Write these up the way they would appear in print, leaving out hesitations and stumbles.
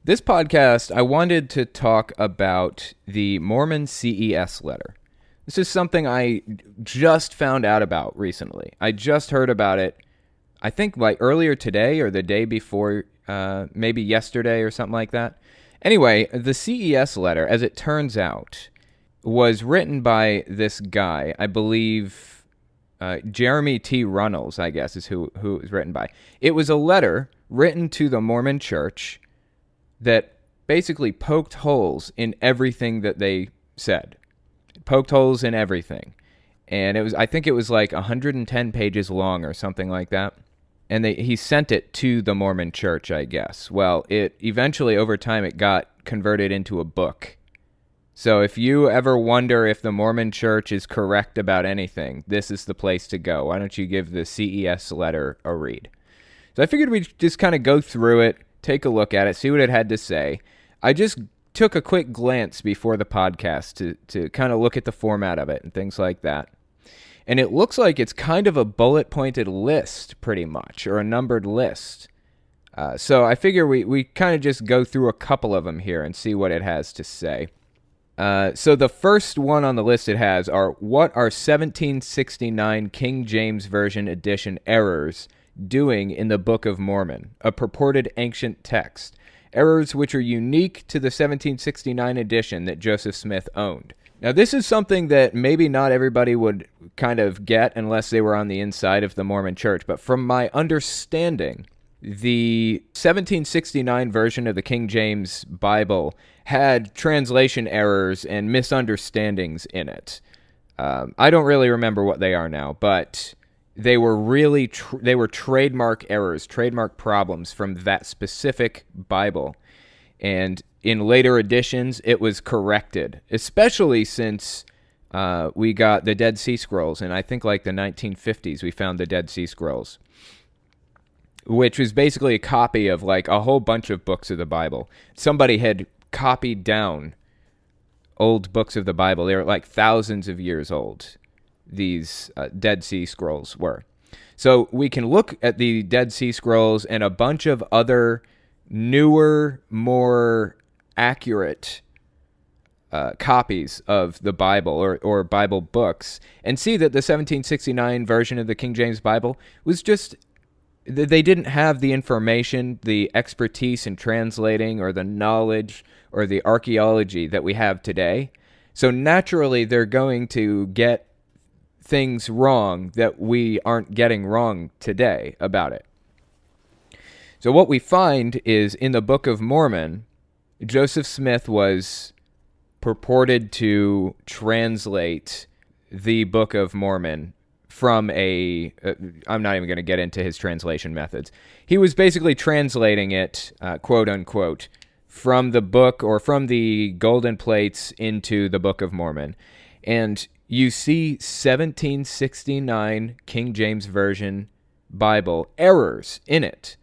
This podcast, I wanted to talk about the Mormon CES letter. This is something I just found out about recently. I just heard about it, I think like earlier today or the day before, maybe yesterday or something like that. Anyway, the CES letter, as it turns out, was written by this guy, I believe Jeremy T. Runnels, I guess, is who it was written by. It was a letter written to the Mormon Church that basically poked holes in everything that they said. Poked holes in everything. And I think it was like 110 pages long or something like that. And he sent it to the Mormon Church, I guess. Well, it eventually, over time, it got converted into a book. So if you ever wonder if the Mormon Church is correct about anything, this is the place to go. Why don't you give the CES letter a read? So I figured we'd just kind of go through it, take a look at it, see what it had to say. I just took a quick glance before the podcast to kind of look at the format of it and things like that. And it looks like it's kind of a bullet-pointed list, pretty much, or a numbered list. So I figure we kind of just go through a couple of them here and see what it has to say. So the first one on the list it has are, what are 1769 King James Version edition errors doing in the Book of Mormon, a purported ancient text? Errors which are unique to the 1769 edition that Joseph Smith owned. Now, this is something that maybe not everybody would kind of get unless they were on the inside of the Mormon Church, but from my understanding, the 1769 version of the King James Bible had translation errors and misunderstandings in it. I don't really remember what they are now, but they were really they were trademark errors, trademark problems from that specific Bible. And in later editions, it was corrected, especially since we got the Dead Sea Scrolls. And I think like the 1950s, we found the Dead Sea Scrolls, which was basically a copy of like a whole bunch of books of the Bible. Somebody had copied down old books of the Bible. They were like thousands of years old, these Dead Sea Scrolls were. So we can look at the Dead Sea Scrolls and a bunch of other newer, more accurate copies of the Bible or Bible books and see that the 1769 version of the King James Bible was just, they didn't have the information, the expertise in translating, or the knowledge or the archaeology that we have today. So naturally, they're going to get things wrong that we aren't getting wrong today about it. So what we find is in the Book of Mormon, Joseph Smith was purported to translate the Book of Mormon from I'm not even going to get into his translation methods. He was basically translating it, quote unquote, from the book or from the golden plates into the Book of Mormon. And you see 1769 King James Version Bible errors in it,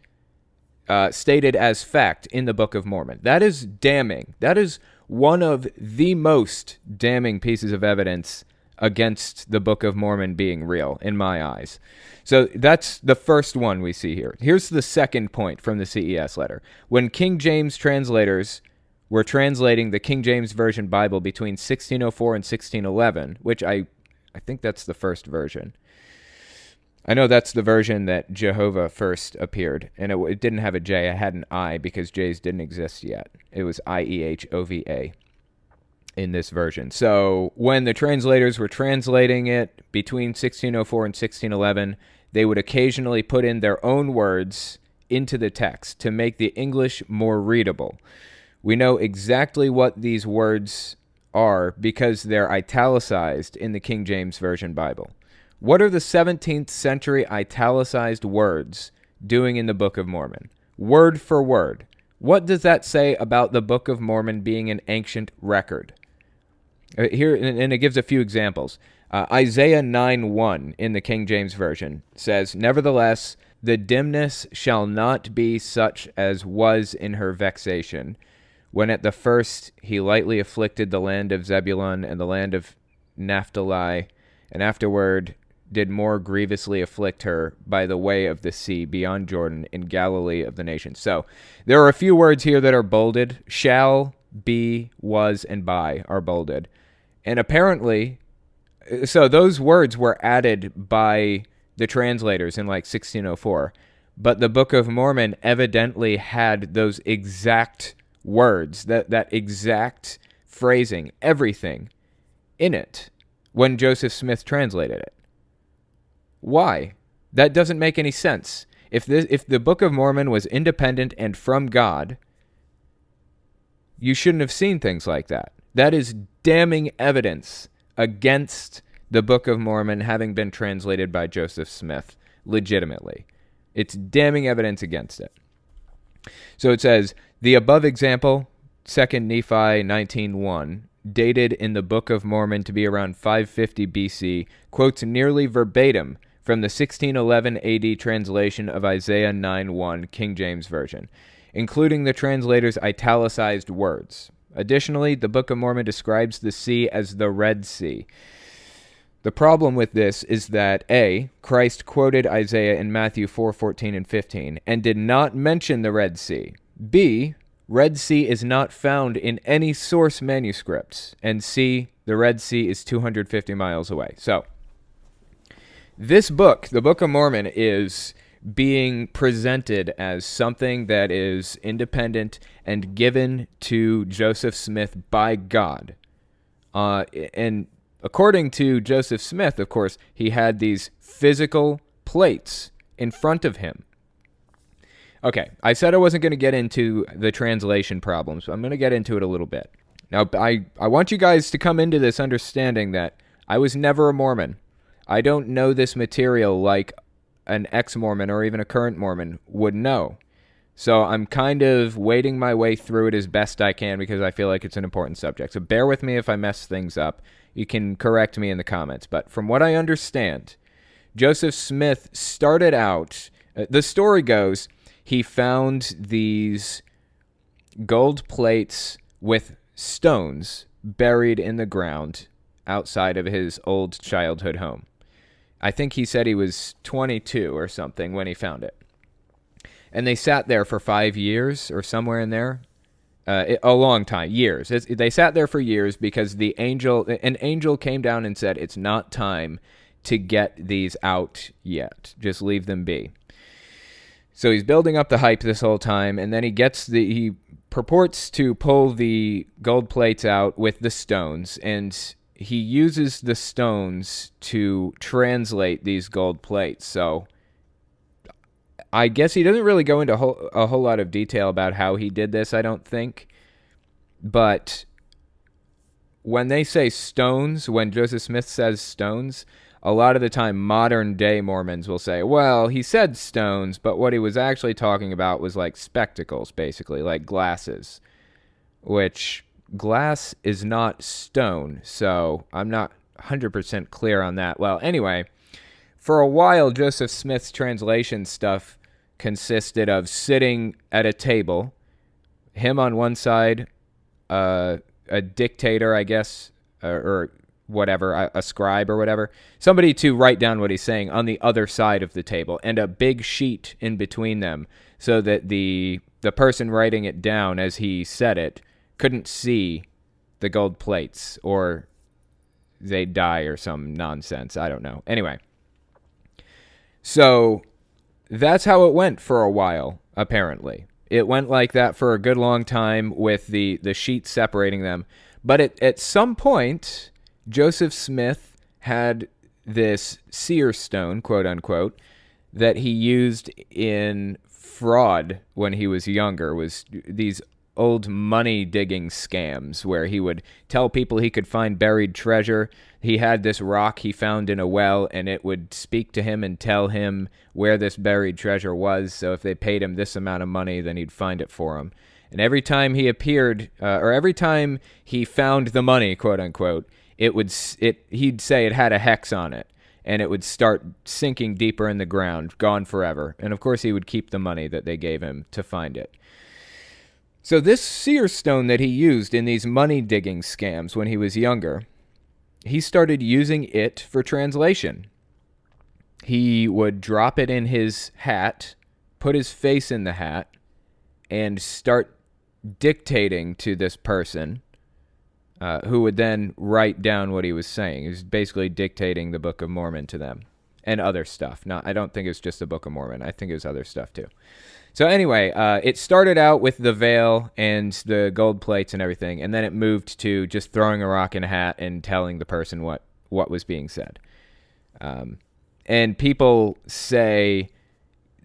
stated as fact in the Book of Mormon. That is damning. That is one of the most damning pieces of evidence against the Book of Mormon being real, in my eyes. So that's the first one we see here. Here's the second point from the CES letter. When King James translators were translating the King James Version Bible between 1604 and 1611, which I think that's the first version. I know that's the version that Jehovah first appeared, and it didn't have a J. It had an I because J's didn't exist yet. It was IEHOVA in this version. So when the translators were translating it between 1604 and 1611, they would occasionally put in their own words into the text to make the English more readable. We know exactly what these words are because they're italicized in the King James Version Bible. What are the 17th century italicized words doing in the Book of Mormon? Word for word. What does that say about the Book of Mormon being an ancient record? Here, and it gives a few examples. Isaiah 9:1 in the King James Version says, "Nevertheless, the dimness shall not be such as was in her vexation, when at the first he lightly afflicted the land of Zebulun and the land of Naphtali, and afterward did more grievously afflict her by the way of the sea beyond Jordan in Galilee of the nations. So there are a few words here that are bolded. Shall, be, was, and by are bolded. And apparently, so those words were added by the translators in like 1604. But the Book of Mormon evidently had those exact words, that exact phrasing, everything in it when Joseph Smith translated it. Why? That doesn't make any sense. If the Book of Mormon was independent and from God, you shouldn't have seen things like that. That is damning evidence against the Book of Mormon having been translated by Joseph Smith legitimately. It's damning evidence against it. So it says, the above example, 2 Nephi 19:1, dated in the Book of Mormon to be around 550 BC, quotes nearly verbatim from the 1611 AD translation of Isaiah 9:1, King James Version, including the translator's italicized words. Additionally, the Book of Mormon describes the sea as the Red Sea. The problem with this is that A, Christ quoted Isaiah in Matthew 4:14 and 15 and did not mention the Red Sea. B, Red Sea is not found in any source manuscripts. And C, the Red Sea is 250 miles away. So, this book, the Book of Mormon, is being presented as something that is independent and given to Joseph Smith by God. And according to Joseph Smith, of course, he had these physical plates in front of him. Okay, I said I wasn't going to get into the translation problems, but I'm going to get into it a little bit. Now, I want you guys to come into this understanding that I was never a Mormon. I don't know this material like an ex-Mormon or even a current Mormon would know. So I'm kind of wading my way through it as best I can because I feel like it's an important subject. So bear with me if I mess things up. You can correct me in the comments. But from what I understand, Joseph Smith started out, the story goes, he found these gold plates with stones buried in the ground outside of his old childhood home. I think he said he was 22 or something when he found it. And they sat there for 5 years or somewhere in there. A long time, years. They sat there for years because an angel came down and said, it's not time to get these out yet. Just leave them be. So he's building up the hype this whole time, and then he purports to pull the gold plates out with the stones, and he uses the stones to translate these gold plates. So I guess he doesn't really go into a whole lot of detail about how he did this, I don't think. But when they say stones, when Joseph Smith says stones, a lot of the time modern day Mormons will say, well, he said stones, but what he was actually talking about was like spectacles, basically, like glasses, which glass is not stone, so I'm not 100% clear on that. Well, anyway, for a while, Joseph Smith's translation stuff consisted of sitting at a table, him on one side, a dictator, I guess, or whatever, a scribe or whatever, somebody to write down what he's saying on the other side of the table, and a big sheet in between them so that the person writing it down as he said it couldn't see the gold plates, or they'd die or some nonsense. I don't know. Anyway, so that's how it went for a while, apparently. It went like that for a good long time with the sheet separating them. But at some point, Joseph Smith had this seer stone, quote unquote, that he used in fraud when he was younger, was these old money digging scams where he would tell people he could find buried treasure. He had this rock he found in a well, and it would speak to him and tell him where this buried treasure was. So if they paid him this amount of money, then he'd find it for him. And every time he appeared, or every time he found the money, quote unquote, he'd say it had a hex on it, and it would start sinking deeper in the ground, gone forever. And of course, he would keep the money that they gave him to find it. So this seer stone that he used in these money digging scams when he was younger, he started using it for translation. he would drop it in his hat, put his face in the hat, and start dictating to this person, who would then write down what he was saying. He was basically dictating the Book of Mormon to them and other stuff. Now, I don't think it's just the Book of Mormon. I think it was other stuff too. So anyway, it started out with the veil and the gold plates and everything, and then it moved to just throwing a rock in a hat and telling the person what was being said. And people say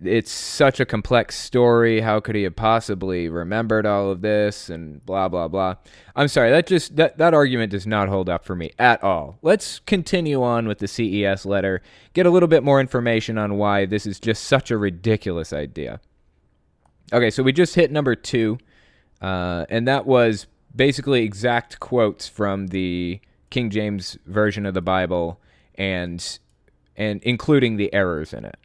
it's such a complex story. How could he have possibly remembered all of this and blah, blah, blah. I'm sorry, that argument does not hold up for me at all. Let's continue on with the CES letter, get a little bit more information on why this is just such a ridiculous idea. Okay, so we just hit number 2, and that was basically exact quotes from the King James Version of the Bible and including the errors in it.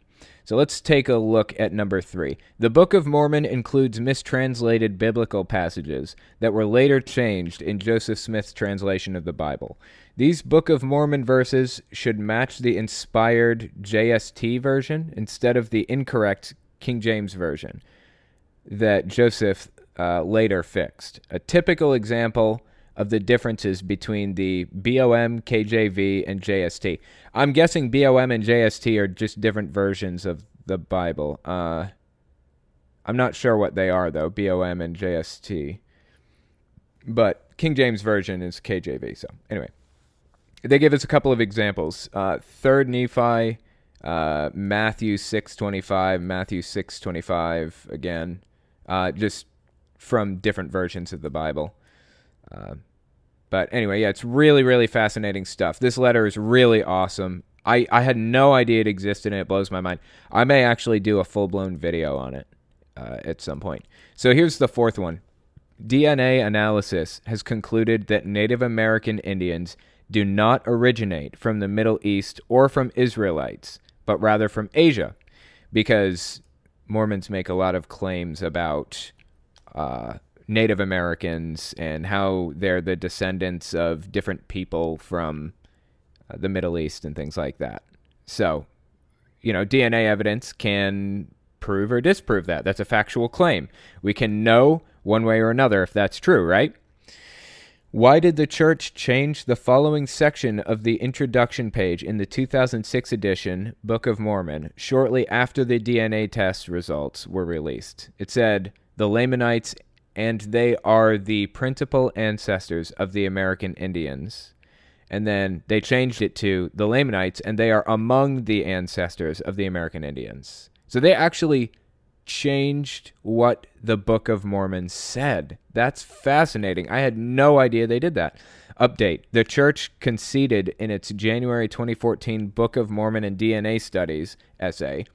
So let's take a look at number 3. The Book of Mormon includes mistranslated biblical passages that were later changed in Joseph Smith's translation of the Bible. These Book of Mormon verses should match the inspired JST version instead of the incorrect King James Version that Joseph later fixed. A typical example of the differences between the BOM, KJV, and JST. I'm guessing BOM and JST are just different versions of the Bible. I'm not sure what they are, though, BOM and JST. But King James Version is KJV, so anyway. They give us a couple of examples. 3rd Nephi, Matthew 6:25, Matthew 6:25 again, just from different versions of the Bible. But anyway, yeah, it's really, really fascinating stuff. This letter is really awesome. I had no idea it existed, and it blows my mind. I may actually do a full-blown video on it at some point. So here's the 4th one. DNA analysis has concluded that Native American Indians do not originate from the Middle East or from Israelites, but rather from Asia, because Mormons make a lot of claims about Native Americans and how they're the descendants of different people from the Middle East and things like that. So, DNA evidence can prove or disprove that. That's a factual claim. We can know one way or another if that's true, right? Why did the church change the following section of the introduction page in the 2006 edition Book of Mormon shortly after the DNA test results were released? It said, "The Lamanites, and they are the principal ancestors of the American Indians." And then they changed it to "the Lamanites, and they are among the ancestors of the American Indians." So they actually changed what the Book of Mormon said. That's fascinating. I had no idea they did that. Update. The church conceded in its January 2014 Book of Mormon and DNA Studies essay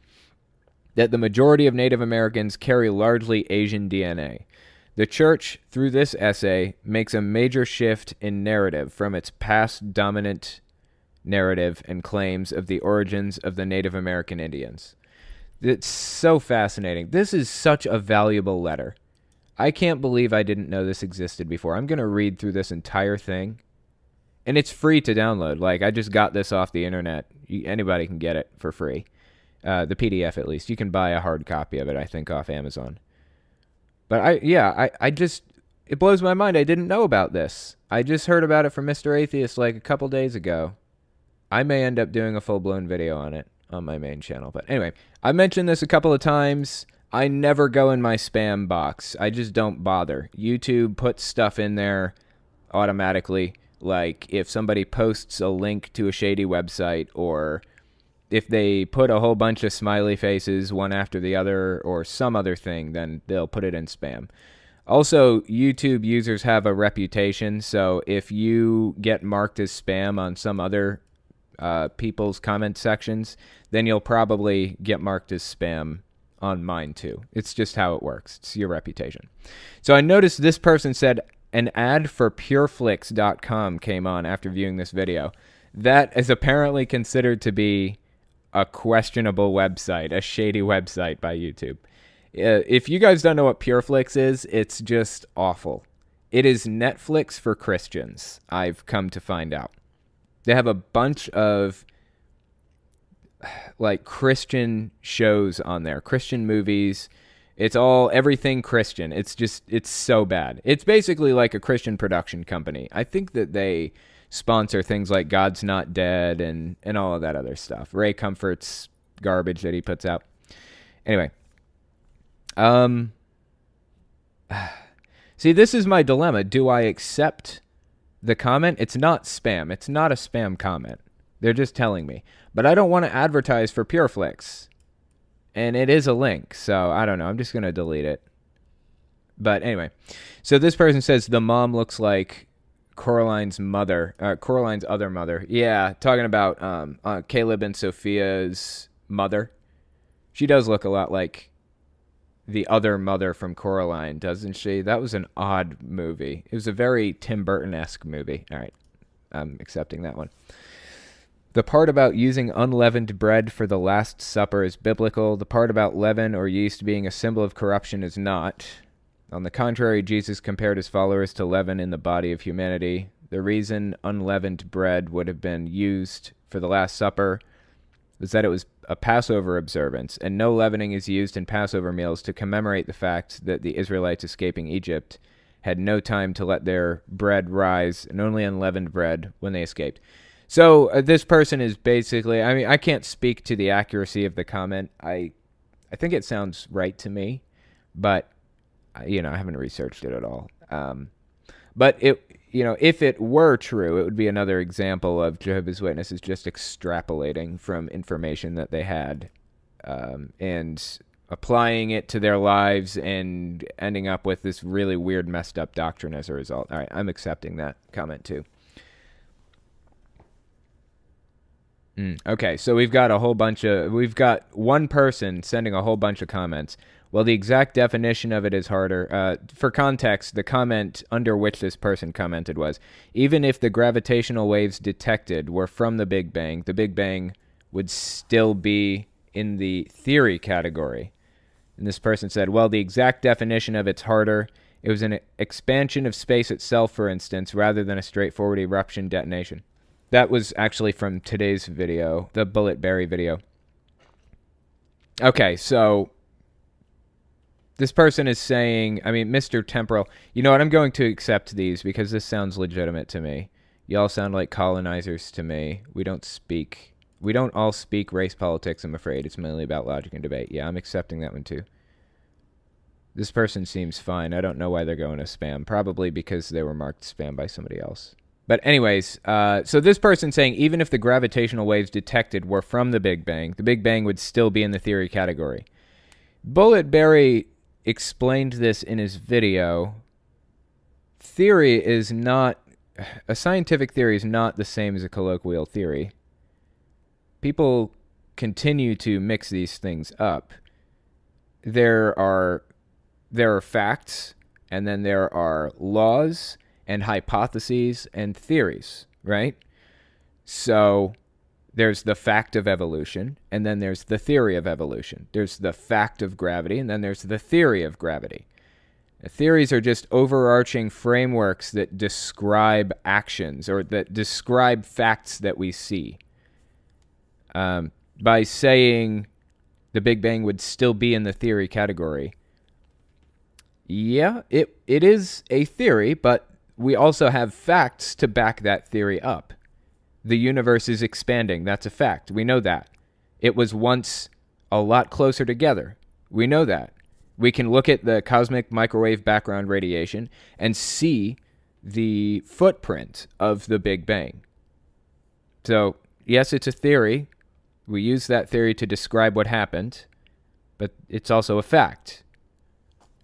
that the majority of Native Americans carry largely Asian DNA. The church, through this essay, makes a major shift in narrative from its past dominant narrative and claims of the origins of the Native American Indians. It's so fascinating. This is such a valuable letter. I can't believe I didn't know this existed before. I'm going to read through this entire thing. And it's free to download. Like, I just got this off the internet. Anybody can get it for free. The PDF, at least. You can buy a hard copy of it, I think, off Amazon. But I just, it blows my mind. I didn't know about this. I just heard about it from Mr. Atheist like a couple days ago. I may end up doing a full-blown video on it on my main channel. But anyway, I mentioned this a couple of times. I never go in my spam box. I just don't bother. YouTube puts stuff in there automatically. Like if somebody posts a link to a shady website, or if they put a whole bunch of smiley faces one after the other or some other thing, then they'll put it in spam. Also, YouTube users have a reputation, so if you get marked as spam on some other people's comment sections, then you'll probably get marked as spam on mine too. It's just how it works. It's your reputation. So I noticed this person said an ad for pureflix.com came on after viewing this video. That is apparently considered to be a questionable website, a shady website by YouTube. If you guys don't know what PureFlix is, it's just awful. It is Netflix for Christians, I've come to find out. They have a bunch of like Christian shows on there, Christian movies. It's all everything Christian. It's so bad. It's basically like a Christian production company. I think that they sponsor things like God's Not Dead and all of that other stuff. Ray Comfort's garbage that he puts out. Anyway, see, this is my dilemma. Do I accept the comment? It's not spam. It's not a spam comment. They're just telling me. But I don't want to advertise for PureFlix. And it is a link, so I don't know. I'm just going to delete it. But anyway, so this person says the mom looks like Coraline's other mother. Yeah, talking about Caleb and Sophia's mother. She does look a lot like the other mother from Coraline, doesn't she? That was an odd movie. It was a very Tim Burton-esque movie. All right, I'm accepting that one. The part about using unleavened bread for the Last Supper is biblical. The part about leaven or yeast being a symbol of corruption is not. On the contrary, Jesus compared his followers to leaven in the body of humanity. The reason unleavened bread would have been used for the Last Supper was that it was a Passover observance, and no leavening is used in Passover meals to commemorate the fact that the Israelites escaping Egypt had no time to let their bread rise, and only unleavened bread when they escaped. So this person is basically, I mean, I can't speak to the accuracy of the comment. I think it sounds right to me, but, I haven't researched it at all. But if it were true, it would be another example of Jehovah's Witnesses just extrapolating from information that they had and applying it to their lives and ending up with this really weird, messed up doctrine as a result. All right, I'm accepting that comment too. Okay, so we've got one person sending a whole bunch of comments. Well, the exact definition of it is harder. For context, the comment under which this person commented was, even if the gravitational waves detected were from the Big Bang would still be in the theory category. And this person said, well, the exact definition of it's harder. It was an expansion of space itself, for instance, rather than a straightforward eruption detonation. That was actually from today's video, the Bullet Berry video. Okay, so this person is saying, Mr. Temporal, you know what, I'm going to accept these because this sounds legitimate to me. Y'all sound like colonizers to me. We don't all speak race politics, I'm afraid. It's mainly about logic and debate. Yeah, I'm accepting that one too. This person seems fine. I don't know why they're going to spam. Probably because they were marked spam by somebody else. But anyways, so this person saying, even if the gravitational waves detected were from the Big Bang would still be in the theory category. Bullet Berry explained this in his video. A scientific theory is not the same as a colloquial theory. People continue to mix these things up. There are facts, and then there are laws and hypotheses and theories, right? So there's the fact of evolution, and then there's the theory of evolution. There's the fact of gravity, and then there's the theory of gravity. The theories are just overarching frameworks that describe actions or that describe facts that we see. By saying the Big Bang would still be in the theory category, yeah, it is a theory, but we also have facts to back that theory up. The universe is expanding. That's a fact. We know that. It was once a lot closer together. We know that. We can look at the cosmic microwave background radiation and see the footprint of the Big Bang. So, yes, it's a theory. We use that theory to describe what happened, but it's also a fact.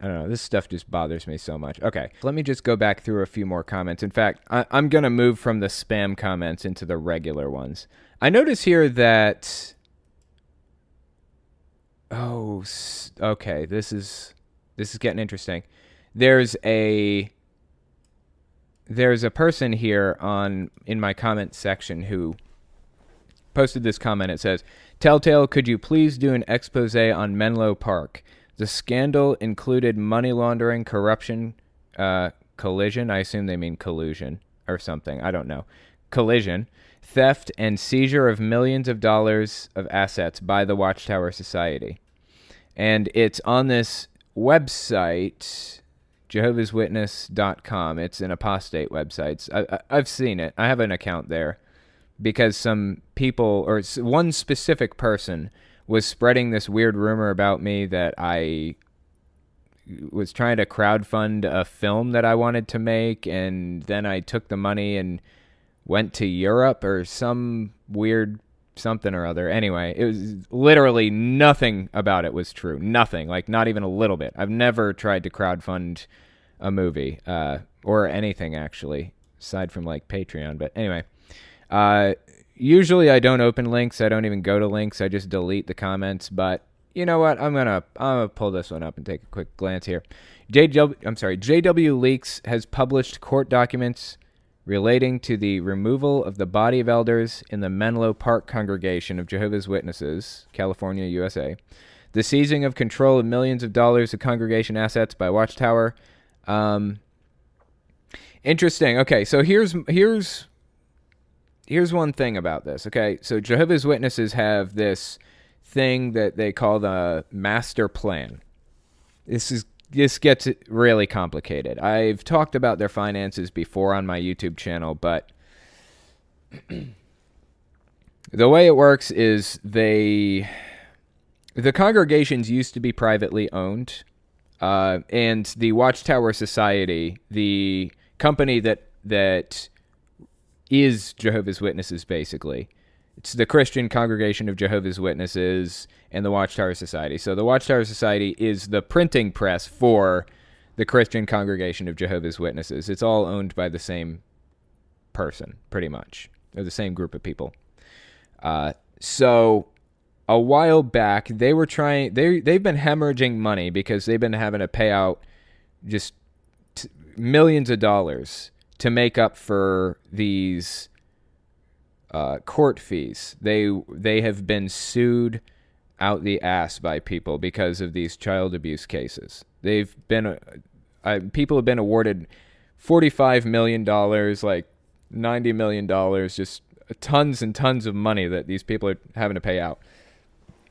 I don't know. This stuff just bothers me so much. Okay, let me just go back through a few more comments. In fact, I'm going to move from the spam comments into the regular ones. I notice here that... Oh, okay. This is getting interesting. There's a person here in my comment section who posted this comment. It says, Telltale, could you please do an expose on Menlo Park? The scandal included money laundering, corruption, collision. I assume they mean collusion or something. I don't know. collision, theft, and seizure of millions of dollars of assets by the Watchtower Society. And it's on this website, jehovahswitness.com. It's an apostate website. I've seen it. I have an account there because some people, or one specific person, was spreading this weird rumor about me that I was trying to crowdfund a film that I wanted to make, and then I took the money and went to Europe or some weird something or other. Anyway, it was literally nothing about it was true. Nothing, like not even a little bit. I've never tried to crowdfund a movie or anything actually, aside from like Patreon. But anyway, usually I don't open links. I don't even go to links. I just delete the comments. But you know what? I'm gonna pull this one up and take a quick glance here. JW Leaks has published court documents relating to the removal of the body of elders in the Menlo Park congregation of Jehovah's Witnesses, California, USA, the seizing of control of millions of dollars of congregation assets by Watchtower. Interesting. Okay, so here's one thing about this. Okay, so Jehovah's Witnesses have this thing that they call the master plan. This gets really complicated. I've talked about their finances before on my YouTube channel, but the way it works is the congregations used to be privately owned, and the Watchtower Society, the company that is Jehovah's Witnesses, basically. It's the Christian Congregation of Jehovah's Witnesses and the Watchtower Society. So the Watchtower Society is the printing press for the Christian Congregation of Jehovah's Witnesses. It's all owned by the same person, pretty much, or the same group of people. So a while back, they were trying. They've been hemorrhaging money because they've been having to pay out just millions of dollars to make up for these court fees. They have been sued out the ass by people because of these child abuse cases. They've been people have been awarded $45 million, like $90 million, just tons and tons of money that these people are having to pay out.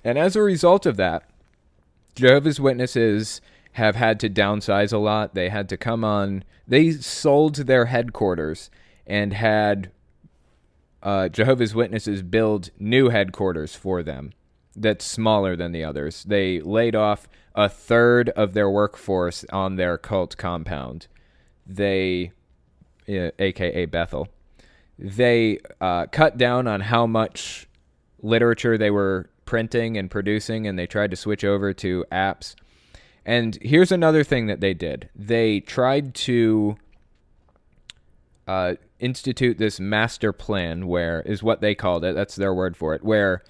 And as a result of that, Jehovah's Witnesses have had to downsize a lot. They had to come on. They sold their headquarters and had Jehovah's Witnesses build new headquarters for them that's smaller than the others. They laid off a third of their workforce on their cult compound. AKA Bethel. They cut down on how much literature they were printing and producing, and they tried to switch over to apps. And here's another thing that they did. They tried to institute this master plan, where is what they called it. That's their word for it. Where,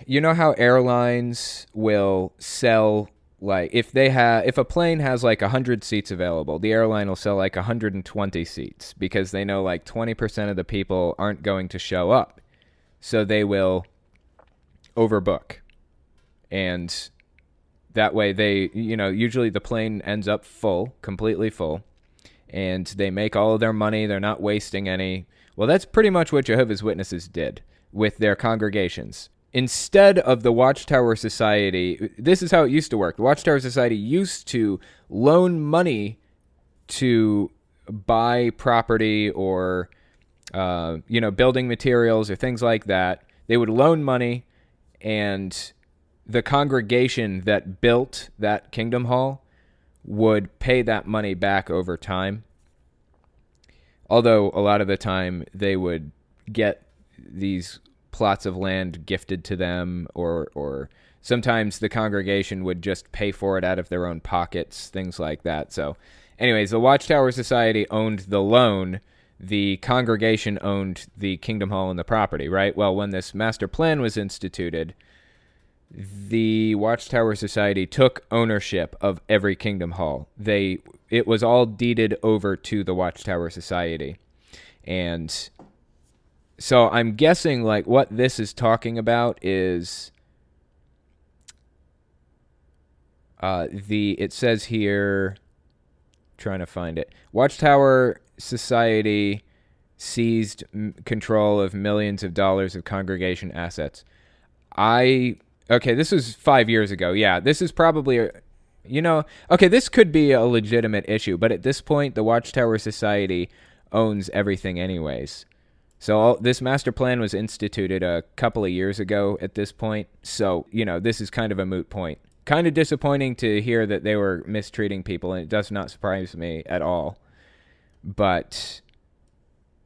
you know how airlines will sell, like if a plane has like 100 seats available, the airline will sell like 120 seats because they know like 20% of the people aren't going to show up. So they will overbook. And that way usually the plane ends up full, completely full. And they make all of their money. They're not wasting any. Well, that's pretty much what Jehovah's Witnesses did with their congregations. Instead of the Watchtower Society, this is how it used to work. The Watchtower Society used to loan money to buy property or, building materials or things like that. They would loan money, and the congregation that built that Kingdom Hall would pay that money back over time. Although a lot of the time they would get these plots of land gifted to them, or sometimes the congregation would just pay for it out of their own pockets, things like that. So anyways, the Watchtower Society owned the loan. The congregation owned the Kingdom Hall and the property, right? Well, when this master plan was instituted, the Watchtower Society took ownership of every Kingdom Hall. It was all deeded over to the Watchtower Society. And so I'm guessing like what this is talking about is it says here, trying to find it, Watchtower Society seized control of millions of dollars of congregation assets. Okay, this was 5 years ago. Yeah, this is probably okay, this could be a legitimate issue, but at this point, the Watchtower Society owns everything anyways. So this master plan was instituted a couple of years ago at this point. So, this is kind of a moot point. Kind of disappointing to hear that they were mistreating people, and it does not surprise me at all. But,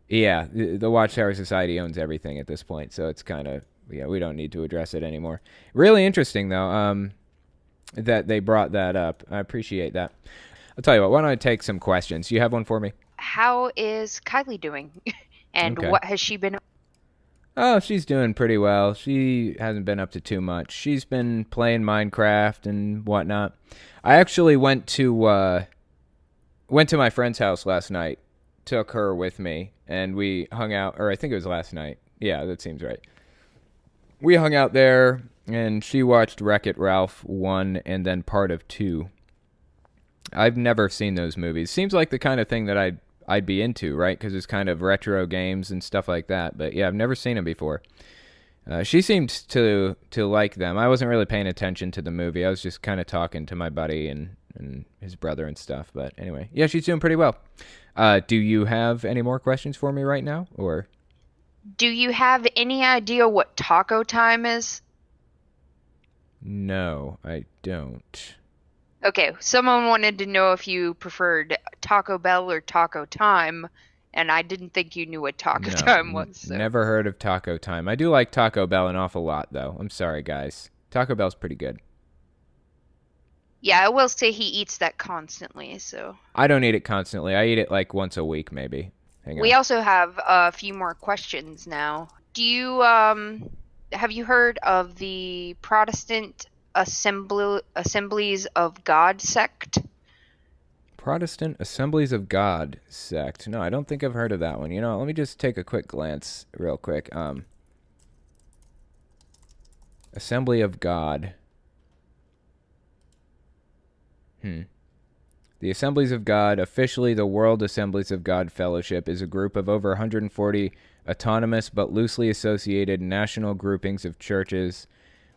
yeah, the Watchtower Society owns everything at this point, so it's kind of, we don't need to address it anymore. Really interesting, though, that they brought that up. I appreciate that. I'll tell you what, why don't I take some questions? You have one for me? How is Kylie doing? And Okay. what has she been? Oh, she's doing pretty well. She hasn't been up to too much. She's been playing Minecraft and whatnot. I actually went to my friend's house last night, took her with me, and we hung out, or I think it was last night. Yeah, that seems right. We hung out there, and she watched Wreck-It Ralph 1 and then part of 2. I've never seen those movies. Seems like the kind of thing that I'd be into, right? Because it's kind of retro games and stuff like that. But yeah, I've never seen them before. She seemed to like them. I wasn't really paying attention to the movie. I was just kind of talking to my buddy and his brother and stuff. But anyway, yeah, she's doing pretty well. Do you have any more questions for me right now, or? Do you have any idea what taco time is? No, I don't. Okay, someone wanted to know if you preferred Taco Bell or Taco Time, and I didn't think you knew what Taco No, Time was. So. never heard of Taco Time. I do like Taco Bell an awful lot, though. I'm sorry, guys. Taco Bell's pretty good. Yeah, I will say he eats that constantly, so. I don't eat it constantly. I eat it like once a week, maybe. Hang on. We also have a few more questions now. Do you, have you heard of the Protestant Assemblies of God sect? Protestant Assemblies of God sect. No, I don't think I've heard of that one. Let me just take a quick glance real quick. Assembly of God. The Assemblies of God, officially the World Assemblies of God Fellowship, is a group of over 140 autonomous but loosely associated national groupings of churches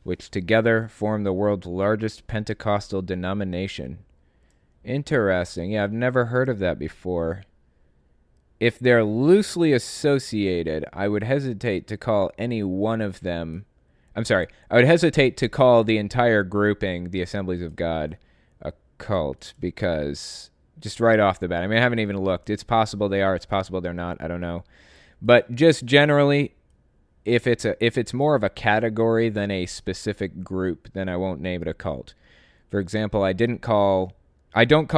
which together form the world's largest Pentecostal denomination. Interesting. Yeah, I've never heard of that before. If they're loosely associated, I would hesitate to call any one of them... I would hesitate to call the entire grouping, the Assemblies of God, a cult, because just right off the bat, I haven't even looked. It's possible they are, it's possible they're not, I don't know. But just generally, if it's more of a category than a specific group, then I won't name it a cult. For example, I don't call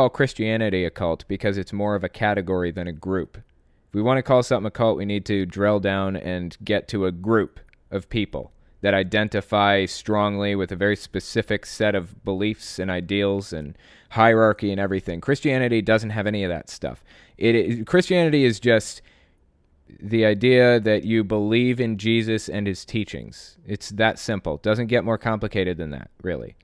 Christianity a cult because it's more of a category than a group. If we want to call something a cult, we need to drill down and get to a group of people that identify strongly with a very specific set of beliefs and ideals and hierarchy and everything. Christianity doesn't have any of that stuff. Christianity is just the idea that you believe in Jesus and his teachings. It's that simple. It doesn't get more complicated than that, really.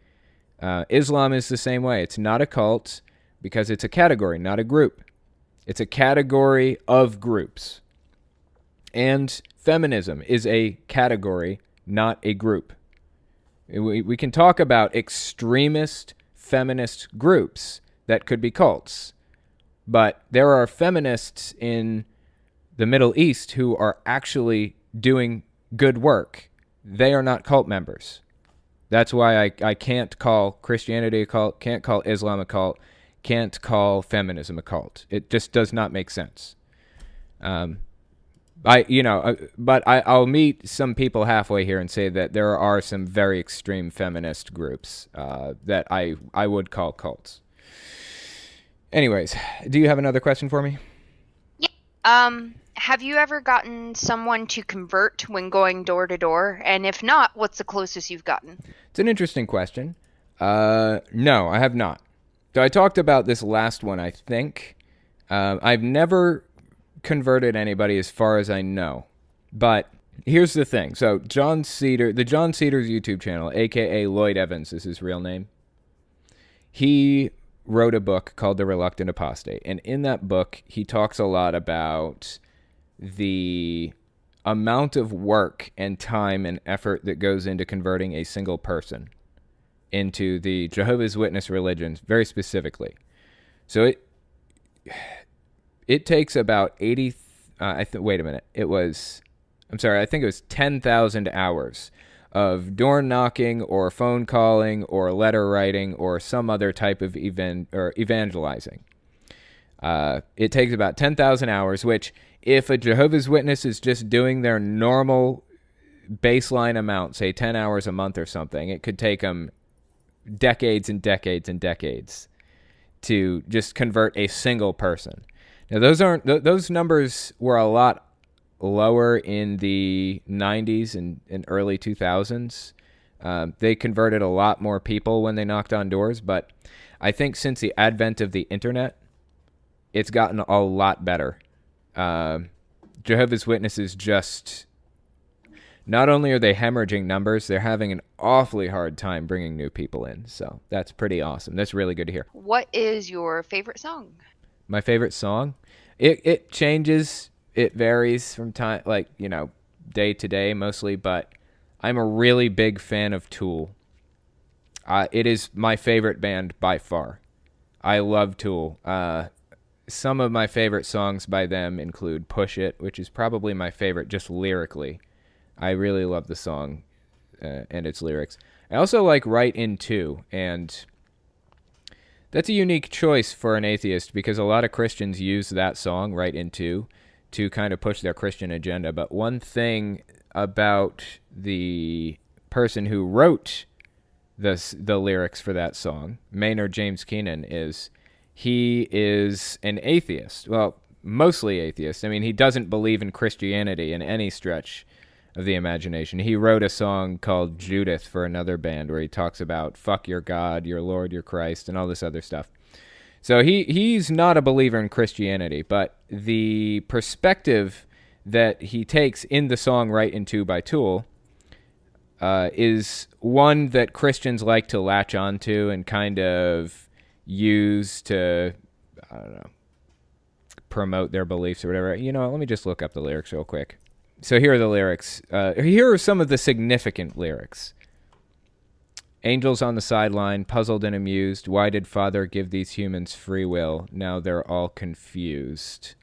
Islam is the same way. It's not a cult because it's a category, not a group. It's a category of groups. And feminism is a category, not a group. We can talk about extremist feminist groups that could be cults, but there are feminists in the Middle East who are actually doing good work. They are not cult members. That's why I can't call Christianity a cult, can't call Islam a cult, can't call feminism a cult. It just does not make sense. But I'll meet some people halfway here and say that there are some very extreme feminist groups that I would call cults. Anyways, do you have another question for me? Yeah. Have you ever gotten someone to convert when going door to door? And if not, what's the closest you've gotten? It's an interesting question. No, I have not. So I talked about this last one, I think. I've never converted anybody as far as I know. But here's the thing. So the John Cedars YouTube channel, a.k.a. Lloyd Evans is his real name. He wrote a book called The Reluctant Apostate. And in that book, he talks a lot about the amount of work and time and effort that goes into converting a single person into the Jehovah's Witness religion, very specifically. So it takes about 80. Wait a minute. I think it was 10,000 hours of door knocking or phone calling or letter writing or some other type of evangelizing. It takes about 10,000 hours, which if a Jehovah's Witness is just doing their normal baseline amount, say 10 hours a month or something, it could take them decades and decades and decades to just convert a single person. Now, those numbers were a lot lower in the 90s and early 2000s. They converted a lot more people when they knocked on doors, but I think since the advent of the internet, it's gotten a lot better. Jehovah's Witnesses just, not only are they hemorrhaging numbers, they're having an awfully hard time bringing new people in. So that's pretty awesome. That's really good to hear. What is your favorite song? My favorite song? It changes. It varies from time, day to day mostly, but I'm a really big fan of Tool. It is my favorite band by far. I love Tool. Some of my favorite songs by them include Push It, which is probably my favorite just lyrically. I really love the song and its lyrics. I also like Right In Two, and that's a unique choice for an atheist because a lot of Christians use that song, Right In Two, to kind of push their Christian agenda. But one thing about the person who wrote the lyrics for that song, Maynard James Keenan, is he is an atheist. Well, mostly atheist. I mean, he doesn't believe in Christianity in any stretch of the imagination. He wrote a song called Judith for another band where he talks about fuck your God, your Lord, your Christ, and all this other stuff. So he's not a believer in Christianity, but the perspective that he takes in the song Right In Two by Tool is one that Christians like to latch onto and kind of use to, I don't know, promote their beliefs or whatever. You know, let me just look up the lyrics real quick. So here are the lyrics. Here are some of the significant lyrics. Angels on the sideline, puzzled and amused. Why did Father give these humans free will? Now they're all confused.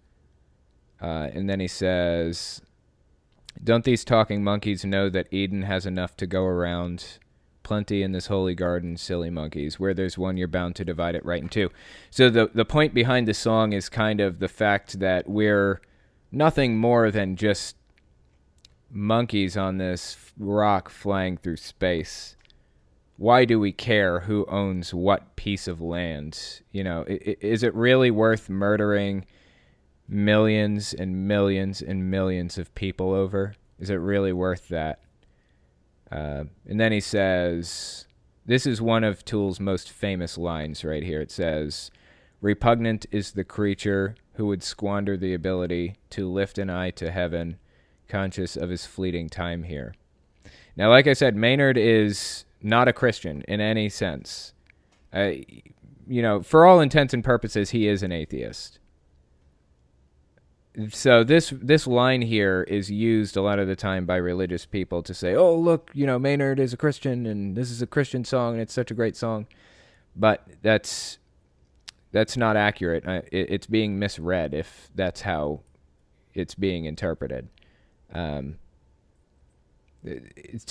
And then he says, don't these talking monkeys know that Eden has enough to go around? Plenty in this holy garden, silly monkeys. Where there's one, you're bound to divide it right in two. So the point behind the song is kind of the fact that we're nothing more than just monkeys on this rock flying through space. Why do we care who owns what piece of land? You know, is it really worth murdering millions and millions and millions of people over? Is it really worth that? And then he says, this is one of Tool's most famous lines right here. It says, repugnant is the creature who would squander the ability to lift an eye to heaven, conscious of his fleeting time here. Now, like I said, Maynard is not a Christian in any sense. For all intents and purposes, he is an atheist. So this line here is used a lot of the time by religious people to say, oh, look, Maynard is a Christian and this is a Christian song and it's such a great song. But that's not accurate. It's being misread if that's how it's being interpreted. To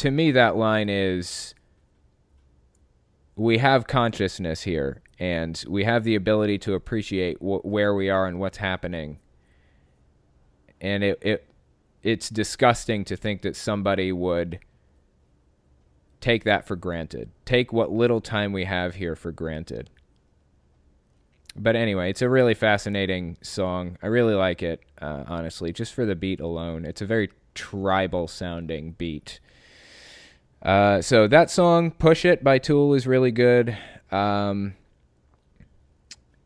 me, that line is, we have consciousness here and we have the ability to appreciate where we are and what's happening. And it's disgusting to think that somebody would take that for granted. Take what little time we have here for granted. But anyway, it's a really fascinating song. I really like it, honestly, just for the beat alone. It's a very tribal-sounding beat. So that song, Push It by Tool, is really good.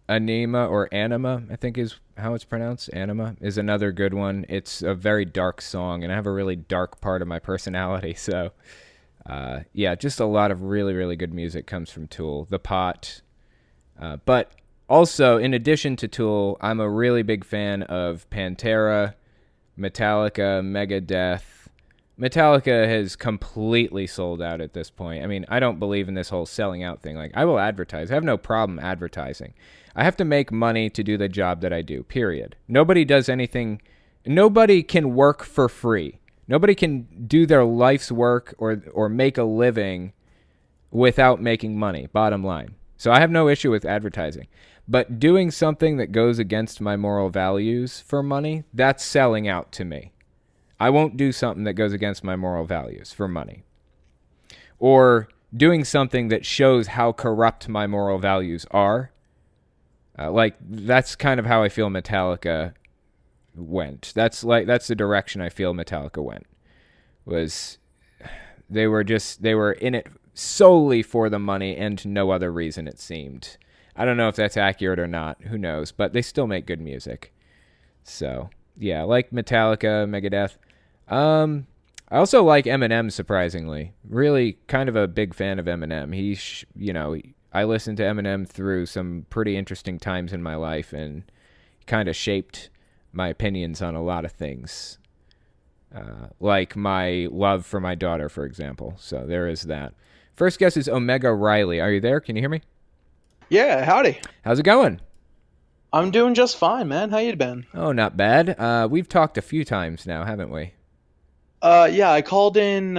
Anima or Anima, I think is how it's pronounced. Anima is another good one. It's a very dark song, and I have a really dark part of my personality. So, just a lot of really, really good music comes from Tool. The Pot. But also, in addition to Tool, I'm a really big fan of Pantera, Metallica, Megadeth. Metallica has completely sold out at this point. I mean, I don't believe in this whole selling out thing. Like, I will advertise. I have no problem advertising. I have to make money to do the job that I do, period. Nobody does anything. Nobody can work for free. Nobody can do their life's work or make a living without making money, bottom line. So I have no issue with advertising. But doing something that goes against my moral values for money, that's selling out to me. I won't do something that goes against my moral values for money. Or doing something that shows how corrupt my moral values are. That's kind of how I feel Metallica went. That's the direction I feel Metallica went. They were in it solely for the money and no other reason, it seemed. I don't know if that's accurate or not. Who knows? But they still make good music. So, yeah, like Metallica, Megadeth. I also like Eminem, surprisingly. Really kind of a big fan of Eminem. I listened to Eminem through some pretty interesting times in my life and kind of shaped my opinions on a lot of things. Like my love for my daughter, for example. So there is that. First guest is Omega Riley. Are you there? Can you hear me? Yeah, howdy. How's it going? I'm doing just fine, man. How you been? Oh, not bad. We've talked a few times now, haven't we? Yeah, I called in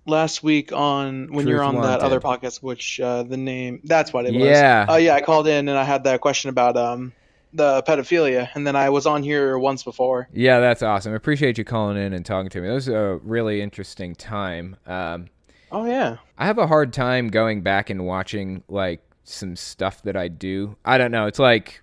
last week on when you were on that Wanted. other podcast, which the name that's what it was. Yeah. Yeah, I called in and I had that question about the pedophilia, and then I was on here once before. Yeah, that's awesome. I appreciate you calling in and talking to me. It was a really interesting time. Oh yeah. I have a hard time going back and watching like some stuff that I do. I don't know. It's like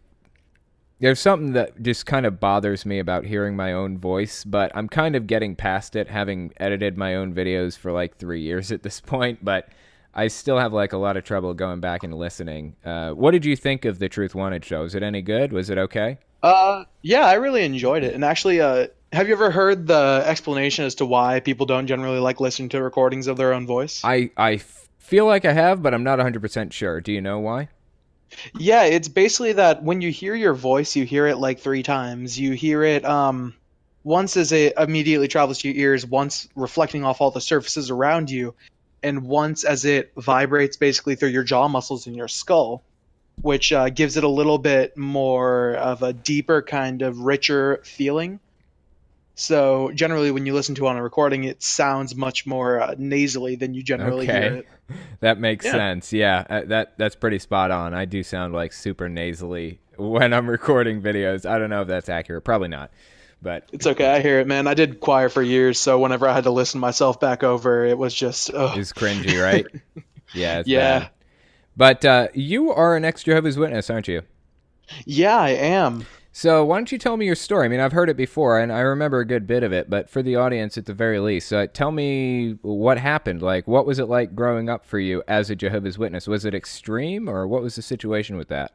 there's something that just kind of bothers me about hearing my own voice, but I'm kind of getting past it, having edited my own videos for like 3 years at this point, but I still have like a lot of trouble going back and listening. What did you think of the Truth Wanted show? Was it any good? Was it okay? Yeah, I really enjoyed it. And actually, have you ever heard the explanation as to why people don't generally like listening to recordings of their own voice? I feel like I have, but I'm not 100% sure. Do you know why? Yeah, it's basically that when you hear your voice, you hear it like 3 times. You hear it once as it immediately travels to your ears, once reflecting off all the surfaces around you, and once as it vibrates basically through your jaw muscles in your skull, which gives it a little bit more of a deeper kind of richer feeling. So generally when you listen to it on a recording, it sounds much more nasally than you generally hear it. That makes sense. Yeah, that's pretty spot on. I do sound like super nasally when I'm recording videos. I don't know if that's accurate. Probably not. But it's okay. I hear it, man. I did choir for years, so whenever I had to listen myself back over, it was just It's cringy, right? Yeah, it's yeah. bad. But you are an ex-Jehovah's Witness, aren't you? Yeah, I am. So why don't you tell me your story? I mean, I've heard it before, and I remember a good bit of it, but for the audience at the very least, tell me what happened. Like, what was it like growing up for you as a Jehovah's Witness? Was it extreme, or what was the situation with that?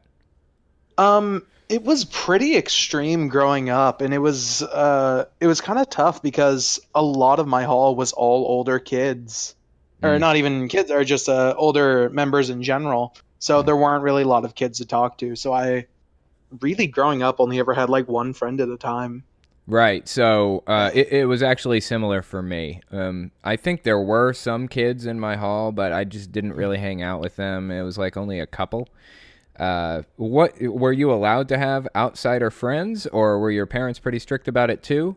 It was pretty extreme growing up, and it was kind of tough because a lot of my hall was all older kids, or not even kids, or just older members in general. So there weren't really a lot of kids to talk to. So I really, growing up, only ever had like one friend at a time. Right. So it was actually similar for me. I think there were some kids in my hall, but I just didn't really hang out with them. It was like only a couple. What were you allowed to have outsider friends, or were your parents pretty strict about it too?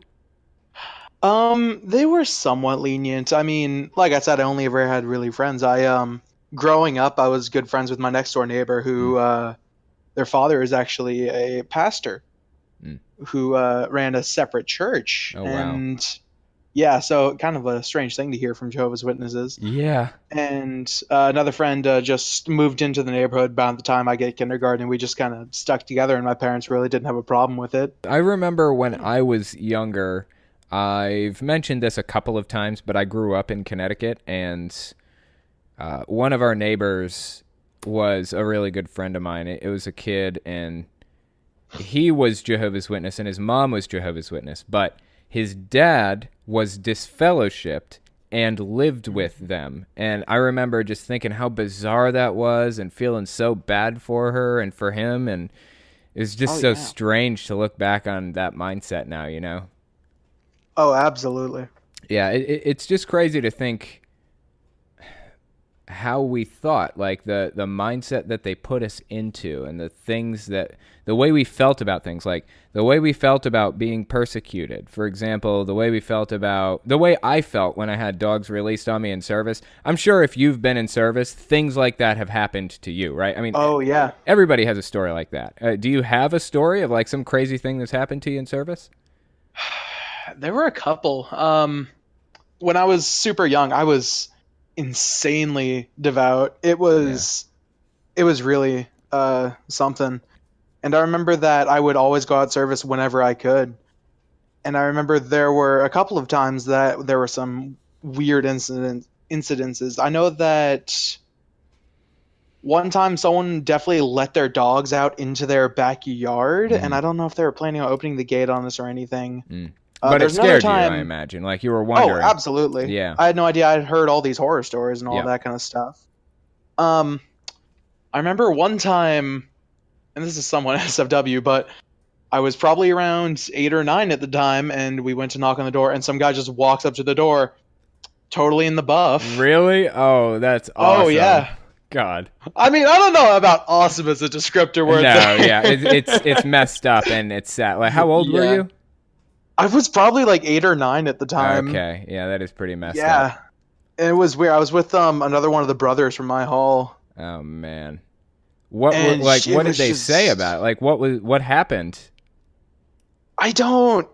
They were somewhat lenient. I mean, like I said, I only ever had really friends. Growing up, I was good friends with my next door neighbor who, their father is actually a pastor who ran a separate church. Oh, wow. And yeah, so kind of a strange thing to hear from Jehovah's Witnesses. Yeah. And another friend just moved into the neighborhood about the time I get kindergarten, and we just kind of stuck together, and my parents really didn't have a problem with it. I remember when I was younger, I've mentioned this a couple of times, but I grew up in Connecticut, and one of our neighbors was a really good friend of mine. It was a kid, and he was Jehovah's Witness, and his mom was Jehovah's Witness, but his dad was disfellowshipped and lived with them. And I remember just thinking how bizarre that was and feeling so bad for her and for him. And it was just so strange to look back on that mindset now, you know? Oh, absolutely. Yeah, it's just crazy to think how we thought, like the mindset that they put us into, and the things that the way we felt about things, like the way we felt about being persecuted. For example, the way I felt when I had dogs released on me in service. I'm sure if you've been in service, things like that have happened to you, right? I mean, Oh, yeah. everybody has a story like that. Do you have a story of like some crazy thing that's happened to you in service? There were a couple. When I was super young, I was insanely devout. Yeah. It was really something. And I remember that I would always go out service whenever I could. And I remember there were a couple of times that there were some weird incidences. I know that one time someone definitely let their dogs out into their backyard, and Mm. I don't know if they were planning on opening the gate on us or anything. Mm. But it There's another scared you, I time. imagine. Like you were Oh, wondering. absolutely. Yeah. I had no idea. I had heard all these horror stories and all Yeah. that kind of stuff. Um, I remember one time, and this is somewhat SFW, but I was probably around 8 or 9 at the time, and we went to knock on the door, and some guy just walks up to the door, totally in the buff. Really? Oh, that's Oh awesome. yeah. God. I mean, I don't know about awesome as a descriptor word No, there. yeah, it's messed up and it's sad. Like, how old were Yeah. you? I was probably like 8 or 9 at the time. Okay, yeah, that is pretty messed Yeah. up. And it was weird. I was with another one of the brothers from my hall. Oh man, what And like it what did was they just- say about it? Like, what happened? I don't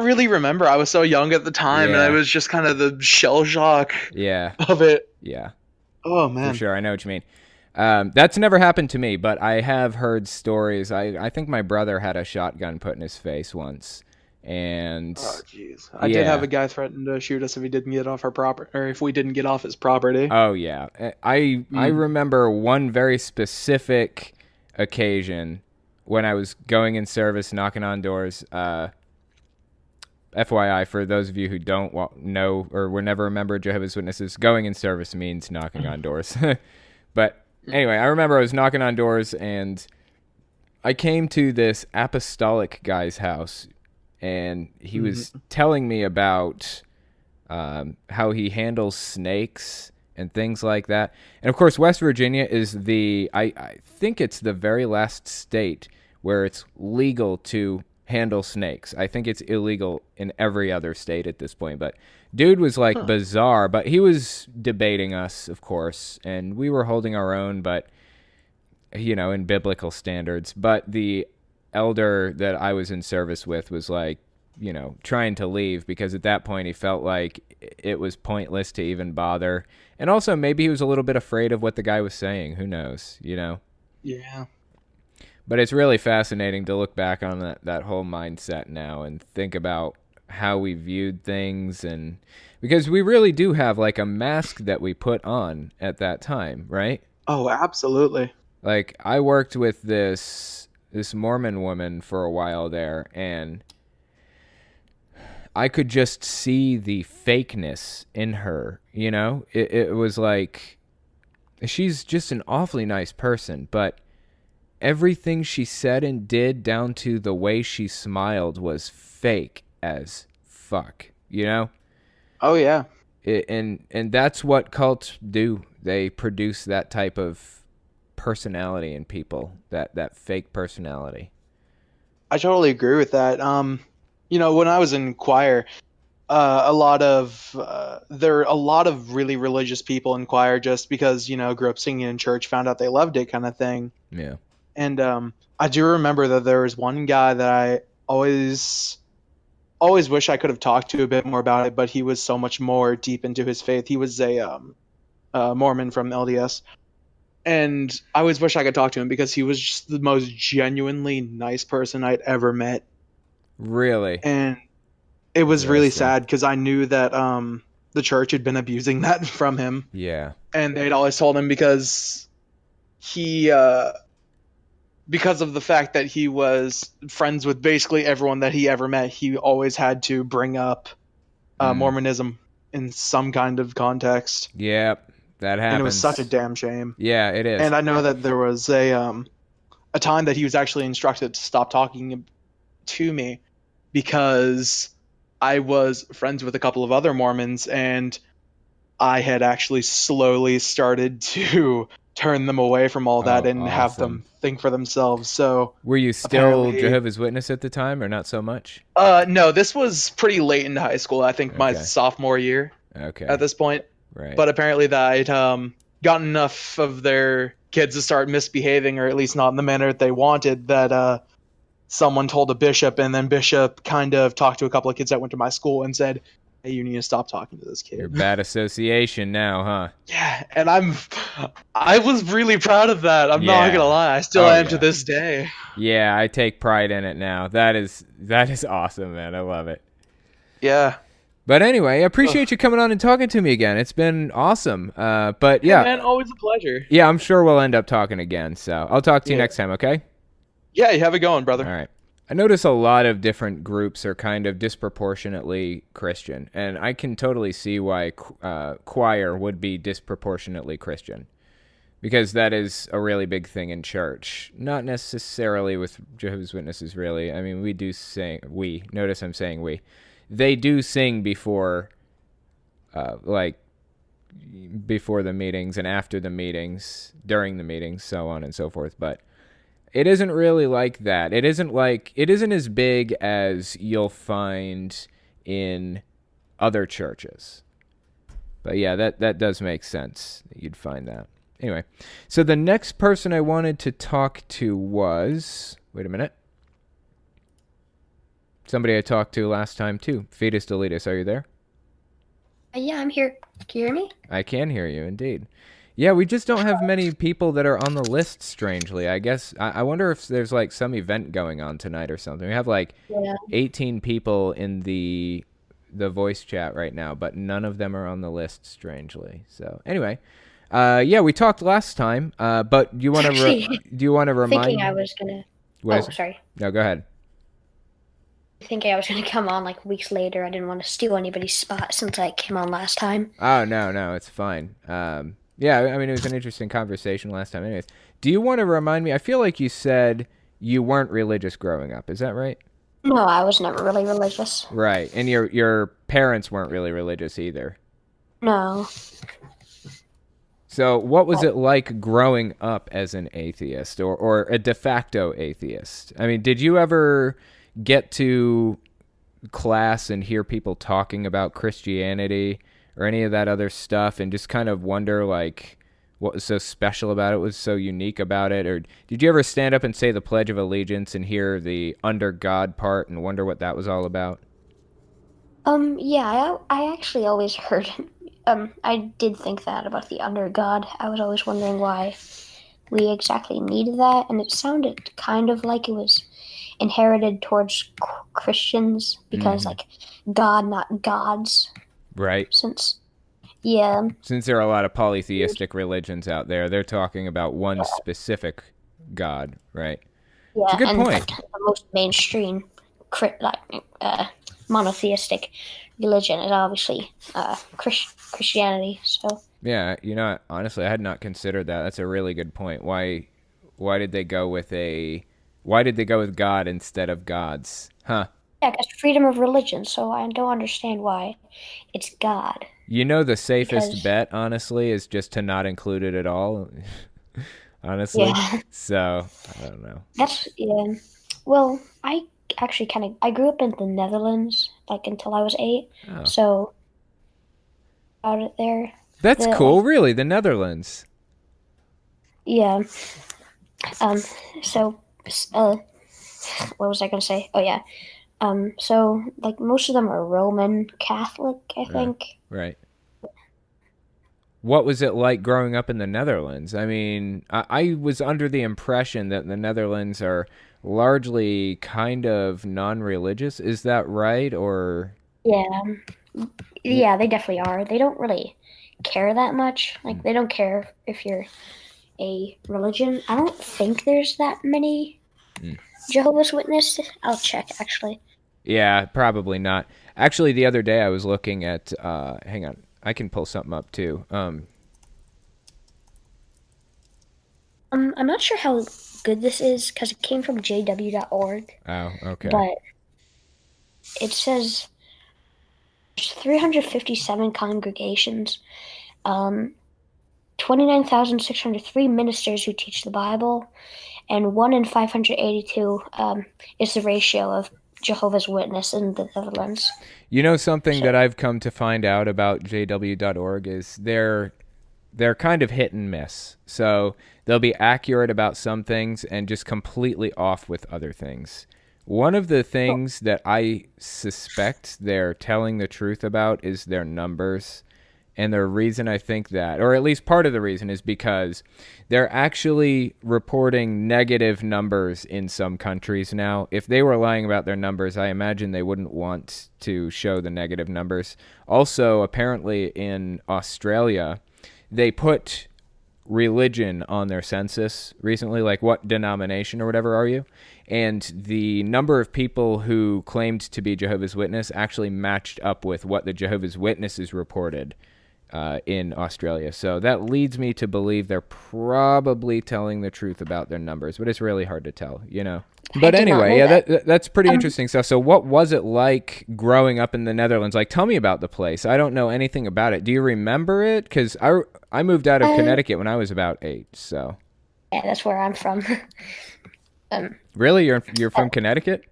really remember. I was so young at the time, and Yeah. I was just kind of the shell shock Yeah, of it. yeah, Oh for man. sure. I know what you mean. That's never happened to me, but I have heard stories. I think my brother had a shotgun put in his face once, and Oh jeez. I did have a guy threaten to shoot us if he didn't get off our property, or if we didn't get off his property. oh yeah, I remember one very specific occasion when I was going in service, knocking on doors. FYI, for those of you who don't know or were never a member of Jehovah's Witnesses, going in service means knocking on doors. But anyway, I remember I was knocking on doors, and I came to this apostolic guy's house, and he was telling me about how he handles snakes and things like that. And of course, West Virginia is I think it's the very last state where it's legal to handle snakes. I think it's illegal in every other state at this point, but dude was like bizarre, but he was debating us, of course, and we were holding our own, but in biblical standards. But the elder that I was in service with was like, trying to leave, because at that point he felt like it was pointless to even bother. And also maybe he was a little bit afraid of what the guy was saying. Who knows, Yeah. But it's really fascinating to look back on that whole mindset now and think about how we viewed things, and because we really do have like a mask that we put on at that time, right? Oh, absolutely. Like I worked with this Mormon woman for a while there, and I could just see the fakeness in her, It was like she's just an awfully nice person, but everything she said and did, down to the way she smiled, was fake as fuck, Oh yeah. And that's what cults do. They produce that type of personality in people, that fake personality. I totally agree with that. When I was in choir, there are a lot of really religious people in choir just because, grew up singing in church, found out they loved it kind of thing. Yeah. And I do remember that there was one guy that I always wish I could have talked to a bit more about it, but he was so much more deep into his faith. He was a Mormon from LDS. And I always wish I could talk to him because he was just the most genuinely nice person I'd ever met. Really? And it was really Interesting. sad because I knew that the church had been abusing that from him. Yeah. And they'd always told him because because of the fact that he was friends with basically everyone that he ever met, he always had to bring up Mormonism in some kind of context. Yep. That happens. And it was such a damn shame. Yeah, it is. And I know that there was a time that he was actually instructed to stop talking to me because I was friends with a couple of other Mormons, and I had actually slowly started to turn them away from all that Oh, and have awesome. them think for themselves. So Were you still apparently, Jehovah's Witness at the time, or not so much? no, this was pretty late into high school. I think my Okay. sophomore year at Okay. this point. Right. But apparently, that I'd gotten enough of their kids to start misbehaving, or at least not in the manner that they wanted, that someone told a bishop, and then bishop kind of talked to a couple of kids that went to my school and said, "Hey, you need to stop talking to this You're kid." bad association now, huh? Yeah, and I was really proud of that. I'm not Yeah. gonna lie, I still Oh am to yeah. this day. Yeah, I take pride in it now. That is awesome, man. I love it. Yeah. But anyway, I appreciate Ugh. you coming on and talking to me again. It's been awesome. But Hey yeah, man, always a pleasure. yeah, I'm sure we'll end up talking again. So I'll talk to you Yeah. next time, okay? Yeah, you have it going, All brother. right. I notice a lot of different groups are kind of disproportionately Christian, and I can totally see why choir would be disproportionately Christian, because that is a really big thing in church. Not necessarily with Jehovah's Witnesses, really. I mean, we do sing. We notice I'm saying we. They do sing before, like before the meetings and after the meetings, during the meetings, so on and so forth. But it isn't really like that. It isn't as big as you'll find in other churches. But yeah, that does make sense. You'd find that. Anyway, so the next person I wanted to talk to was, wait a minute, somebody I talked to last time too. Fetus Deletus, are you there? Yeah, I'm here. Can you hear me? I can hear you, indeed. Yeah, we just don't have many people that are on the list, strangely. I guess, I wonder if there's like some event going on tonight or something. We have like Yeah. 18 people in the voice chat right now, but none of them are on the list, strangely. So anyway, yeah, we talked last time, but do you want to Actually, do you want to remind thinking I was gonna. what Oh, is it? sorry. No, go ahead. Thinking I was gonna come on like weeks later. I didn't want to steal anybody's spot since I came on last time. Oh, no, it's fine. Yeah, I mean, it was an interesting conversation last time. Anyways, do you want to remind me? I feel like you said you weren't religious growing up. Is that right? No, I was never really religious. Right, and your parents weren't really religious either. No. So, what was it like growing up as an atheist or a de facto atheist? I mean, did you ever get to class and hear people talking about Christianity or any of that other stuff and just kind of wonder like what was so special about it, what was so unique about it? Or did you ever stand up and say the Pledge of Allegiance and hear the under God part and wonder what that was all about? Yeah, I actually always heard. I did think that about the under God. I was always wondering why we exactly needed that, and it sounded kind of like it was inherited towards Christians because, like, God, not gods. Right. Yeah, Since there are a lot of polytheistic religions out there, they're talking about one specific God, right? It's a yeah, good and point. like the most mainstream, monotheistic religion is obviously Christianity. So Yeah, honestly, I had not considered that. That's a really good point. Why did they go with God instead of gods? Huh. yeah, because freedom of religion. So I don't understand why it's God. The safest Because bet, honestly, is just to not include it at all. Honestly. yeah, So, I don't know. that's yeah. Well, I actually I grew up in the Netherlands like until I was 8. Oh. So out it there. That's The, cool, really, the Netherlands. Yeah. So what was I gonna say? Oh yeah. So like most of them are Roman Catholic, I think. Right. What was it like growing up in the Netherlands? I mean, I was under the impression that the Netherlands are largely kind of non-religious. Is that right? Or Yeah. Yeah, they definitely are. They don't really care that much. Like they don't care if you're a religion. I don't think there's that many Jehovah's Witnesses. I'll check actually. Yeah, probably not. Actually, the other day I was looking at hang on. I can pull something up too. I'm not sure how good this is because it came from jw.org, Oh, okay. but it says 357 congregations, 29,603 ministers who teach the Bible, and 1 in 582 is the ratio of Jehovah's Witness in the Netherlands. You know, something that I've come to find out about jw.org is they're kind of hit and miss. So they'll be accurate about some things and just completely off with other things. One of the things that I suspect they're telling the truth about is their numbers. And the reason I think that, or at least part of the reason, is because they're actually reporting negative numbers in some countries now. If they were lying about their numbers, I imagine they wouldn't want to show the negative numbers. Also, apparently in Australia, they put religion on their census recently, like what denomination or whatever are you? And the number of people who claimed to be Jehovah's Witness actually matched up with what the Jehovah's Witnesses reported in Australia. So that leads me to believe they're probably telling the truth about their numbers, but it's really hard to tell, you know. But anyway, yeah, that's pretty interesting stuff. So what was it like growing up in the Netherlands? Like, tell me about the place. I don't know anything about it. Do you remember it? Because I moved out of Connecticut when I was about 8, so. Yeah, that's where I'm from. Really? You're from Connecticut?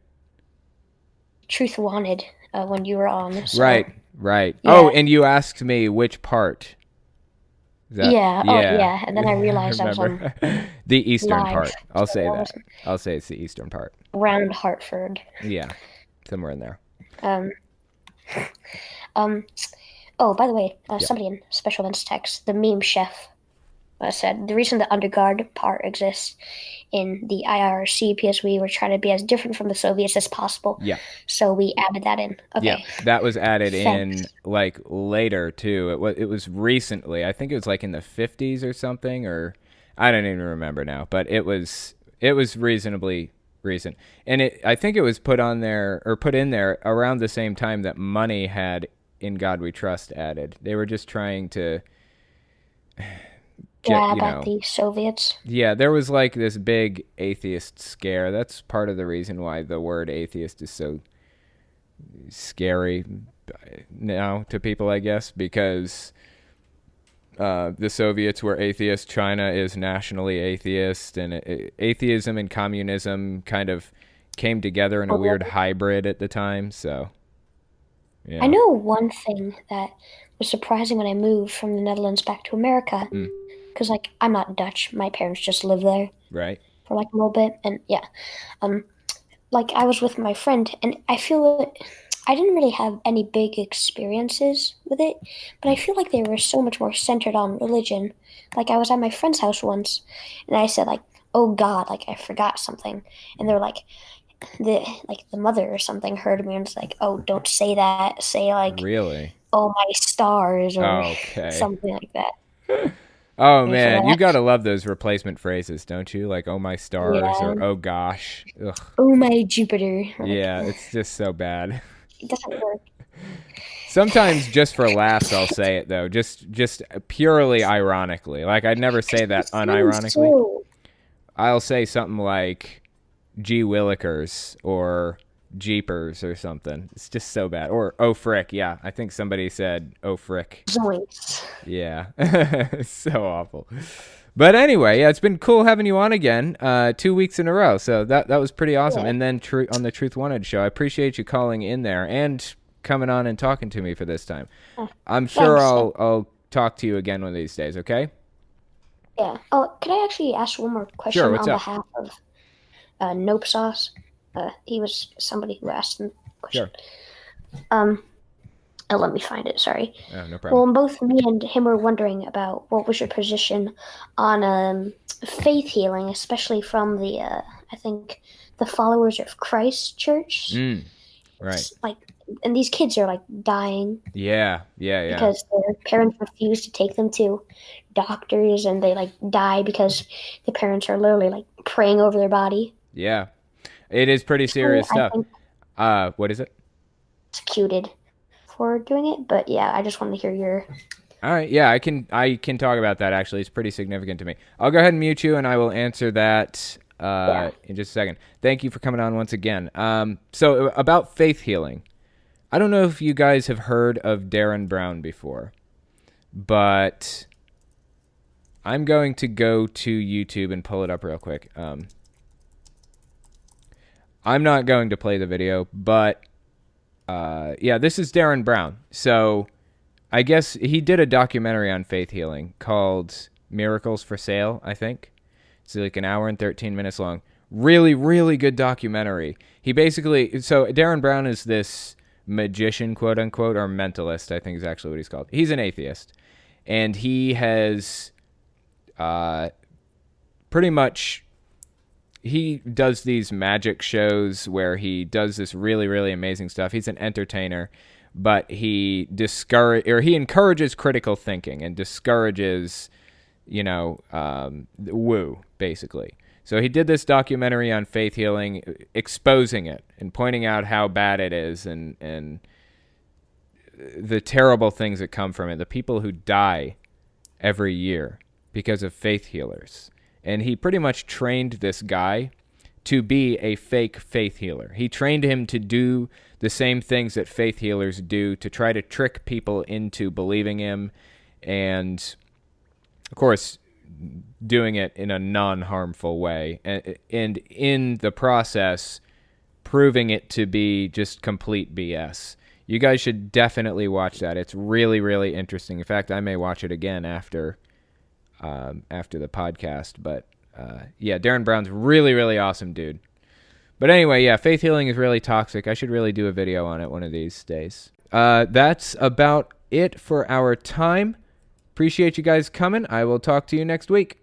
Truth Wanted when you were on. So. Right. Yeah. Oh, and you asked me which part. Yeah. Oh, yeah. And then I realized I was on the eastern live, part. I'll so say that. I'll say it's the eastern part. Around Hartford. Yeah, somewhere in there. Oh, by the way, somebody in Special Events text, the meme chef said the reason the underguard part exists in the IRC because we were trying to be as different from the Soviets as possible. Yeah. So we added that in. Okay. Yeah, that was added in like later too. It was recently. I think it was like in the 50s or something, or I don't even remember now. But it was reasonably recent, and I think it was put in there around the same time that Money had "In God We Trust" added. They were just trying to. About the Soviets. Yeah, there was like this big atheist scare. That's part of the reason why the word atheist is so scary now to people, I guess, because the Soviets were atheist, China is nationally atheist, and atheism and communism kind of came together in a weird hybrid at the time, so... Yeah. I know one thing that was surprising when I moved from the Netherlands back to America, because like I'm not Dutch, my parents just live there, right, for like a little bit, and yeah, like I was with my friend, and I feel that I didn't really have any big experiences with it, but I feel like they were so much more centered on religion. Like I was at my friend's house once, and I said like, "Oh God," like I forgot something, and they were like. The mother or something heard me and was like, "Oh, don't say that. Say like, really? Oh my stars," or okay. something like that. Oh man, you gotta love those replacement phrases, don't you? Like "oh my stars" or "oh gosh." Ugh. Oh my Jupiter. Yeah, it's just so bad. It doesn't work. Sometimes just for laughs, I'll say it though, just purely ironically. Like I'd never say that unironically. So... I'll say something like. Gee Willikers or Jeepers or something. It's just so bad. Or oh frick, yeah. I think somebody said oh frick. Zoinks. Yeah. It's so awful. But anyway, yeah, it's been cool having you on again 2 weeks in a row. So that was pretty awesome. Yeah. And then on the Truth Wanted show, I appreciate you calling in there and coming on and talking to me for this time. I'm sure I'll talk to you again one of these days, okay? Yeah. Oh, can I actually ask one more question on behalf of Nope Sauce? He was somebody who asked the question. Sure. Let me find it. Sorry. Oh, no problem. Well, both me and him were wondering about what was your position on faith healing, especially from the I think the Followers of Christ Church. Right. Like, and these kids are like dying. Yeah. Because their parents refuse to take them to doctors, and they like die because the parents are literally like praying over their body. Yeah, it is pretty serious stuff. What is it? Executed for doing it, but yeah, I just wanted to hear your. All right, yeah, I can talk about that. Actually, it's pretty significant to me. I'll go ahead and mute you, and I will answer that in just a second. Thank you for coming on once again. So about faith healing, I don't know if you guys have heard of Darren Brown before, but I'm going to go to YouTube and pull it up real quick. I'm not going to play the video, but yeah, this is Darren Brown. So I guess he did a documentary on faith healing called Miracles for Sale, I think. It's like an hour and 13 minutes long. Really, really good documentary. He basically, so Darren Brown is this magician, quote unquote, or mentalist, I think is actually what he's called. He's an atheist. And he has pretty much, he does these magic shows where he does this really, really amazing stuff. He's an entertainer, but he encourages critical thinking and discourages, woo, basically. So he did this documentary on faith healing, exposing it and pointing out how bad it is and the terrible things that come from it, the people who die every year because of faith healers. And he pretty much trained this guy to be a fake faith healer. He trained him to do the same things that faith healers do to try to trick people into believing him, and, of course, doing it in a non-harmful way, and in the process proving it to be just complete BS. You guys should definitely watch that. It's really, really interesting. In fact, I may watch it again after the podcast. But yeah, Darren Brown's really, really awesome dude. But anyway, yeah, faith healing is really toxic. I should really do a video on it one of these days. That's about it for our time. Appreciate you guys coming. I will talk to you next week.